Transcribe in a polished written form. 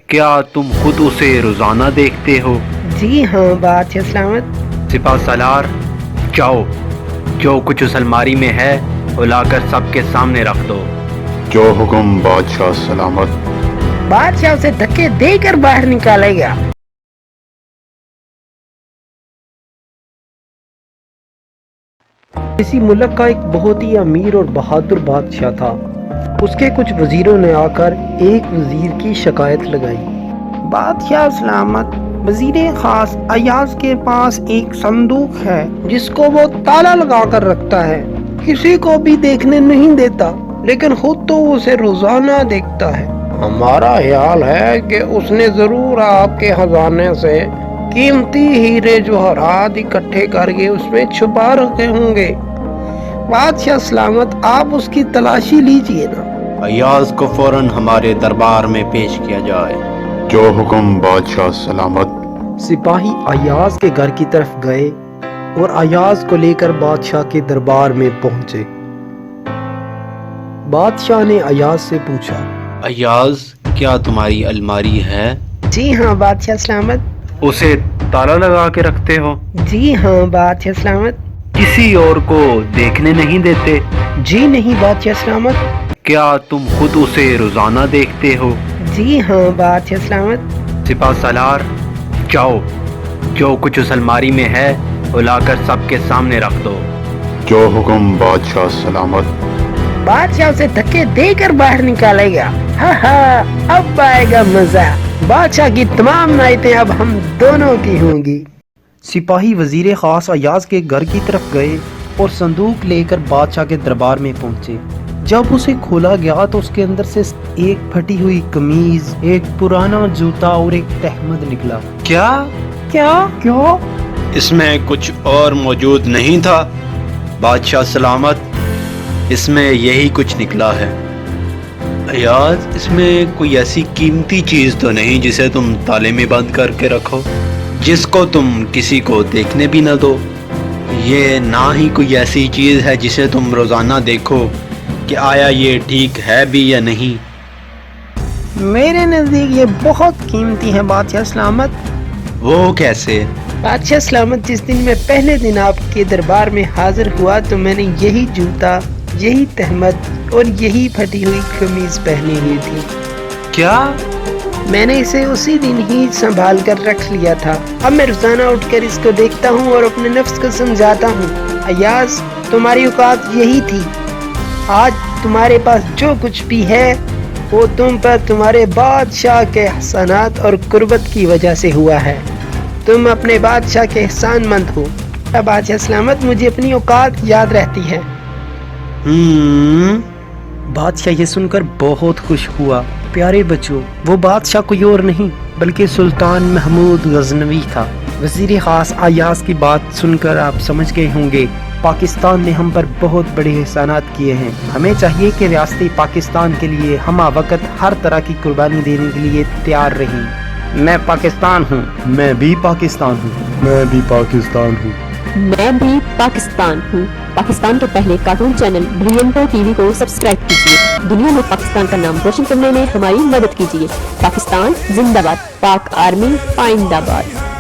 کیا تم خود اسے روزانہ دیکھتے ہو؟ جی ہاں بادشاہ سلامت۔ سپاہ سالار، جاؤ، جو کچھ اس الماری میں ہے وہ لا کر سب کے سامنے رکھ دو۔ جو حکم بادشاہ سلامت۔ بادشاہ اسے دھکے دے کر باہر نکالے گا۔ کسی ملک کا ایک بہت ہی امیر اور بہادر بادشاہ تھا۔ اس کے کچھ وزیروں نے آ کر ایک وزیر کی شکایت لگائی۔ بادشاہ سلامت، وزیر خاص ایاز کے پاس ایک صندوق ہے جس کو وہ تالا لگا کر رکھتا ہے، کسی کو بھی دیکھنے نہیں دیتا، لیکن خود تو اسے روزانہ دیکھتا ہے۔ ہمارا خیال ہے کہ اس نے ضرور آپ کے خزانے سے قیمتی ہیرے جواہرات اکٹھے کر کے اس میں چھپا رکھے ہوں گے۔ بادشاہ سلامت، آپ اس کی تلاشی لیجئے نا۔ ایاز کو فوراً ہمارے دربار میں پیش کیا جائے۔ جو حکم بادشاہ سلامت۔ سپاہی ایاز کے گھر کی طرف گئے اور ایاز کو لے کر بادشاہ کے دربار میں پہنچے۔ بادشاہ نے ایاز سے پوچھا، ایاز، کیا تمہاری الماری ہے؟ جی ہاں بادشاہ سلامت۔ اسے تالا لگا کے رکھتے ہو؟ جی ہاں بادشاہ سلامت۔ کسی اور کو دیکھنے نہیں دیتے؟ جی نہیں بادشاہ سلامت۔ کیا تم خود اسے روزانہ دیکھتے ہو؟ جی ہاں بادشاہ سلامت۔ سپاہ سالار، جاؤ، جو کچھ اس الماری میں ہے وہ لا کر سب کے سامنے رکھ دو۔ جو حکم بادشاہ سلامت۔ بادشاہ اسے دھکے دے کر باہر نکالے گا۔ ہاں ہاں، اب آئے گا مزہ۔ بادشاہ کی تمام نعمتیں اب ہم دونوں کی ہوں گی۔ سپاہی وزیر خاص ایاز کے گھر کی طرف گئے اور صندوق لے کر بادشاہ کے دربار میں پہنچے۔ جب اسے کھولا گیا تو اس کے اندر سے ایک پھٹی ہوئی قمیض، ایک پرانا جوتا اور ایک تہمد نکلا۔ کیا کیا؟ اس میں کچھ اور موجود نہیں تھا؟ بادشاہ سلامت، اس میں یہی کچھ نکلا ہے۔ ایاز، اس میں کوئی ایسی قیمتی چیز تو نہیں جسے تم تالے میں بند کر کے رکھو، جس کو تم کسی کو دیکھنے بھی نہ دو؟ یہ نہ ہی کوئی ایسی چیز ہے جسے تم روزانہ دیکھو کہ آیا یہ ٹھیک ہے بھی یا نہیں؟ میرے نزدیک یہ بہت قیمتی ہے بادشاہ سلامت۔ وہ کیسے؟ بادشاہ سلامت، جس دن میں پہلے دن آپ کے دربار میں حاضر ہوا تو میں نے یہی جوتا، یہی تہمد اور یہی پھٹی ہوئی قمیض پہنی ہوئی تھی۔ کیا؟ میں نے اسے اسی دن ہی سنبھال کر رکھ لیا تھا۔ اب میں روزانہ اٹھ کر اس کو دیکھتا ہوں اور اپنے نفس کو سمجھاتا ہوں، ایاز، تمہاری اوقات یہی تھی۔ آج تمہارے پاس جو کچھ بھی ہے وہ تم پر تمہارے بادشاہ کے احسانات اور قربت کی وجہ سے ہوا ہے۔ تم اپنے بادشاہ کے احسان مند ہو۔ بادشاہ سلامت، مجھے اپنی اوقات یاد رہتی ہے۔ بادشاہ یہ سن کر بہت خوش ہوا۔ پیارے بچوں، وہ بادشاہ کوئی اور نہیں بلکہ سلطان محمود غزنوی تھا۔ وزیر خاص ایاز کی بات سن کر آپ سمجھ گئے ہوں گے، پاکستان نے ہم پر بہت بڑے احسانات کیے ہیں۔ ہمیں چاہیے کہ ریاست پاکستان کے لیے ہم وقت ہر طرح کی قربانی دینے کے لیے تیار رہیں۔ میں پاکستان ہوں۔ میں بھی پاکستان ہوں۔ میں بھی پاکستان ہوں۔ میں بھی پاکستان ہوں۔ پاکستان کے پہلے کارٹون چینل برینٹو ٹی وی کو سبسکرائب کیجیے۔ دنیا میں پاکستان کا نام روشن کرنے میں ہماری مدد کیجیے۔ پاکستان زندہ باد، پاک آرمی پائندہ باد۔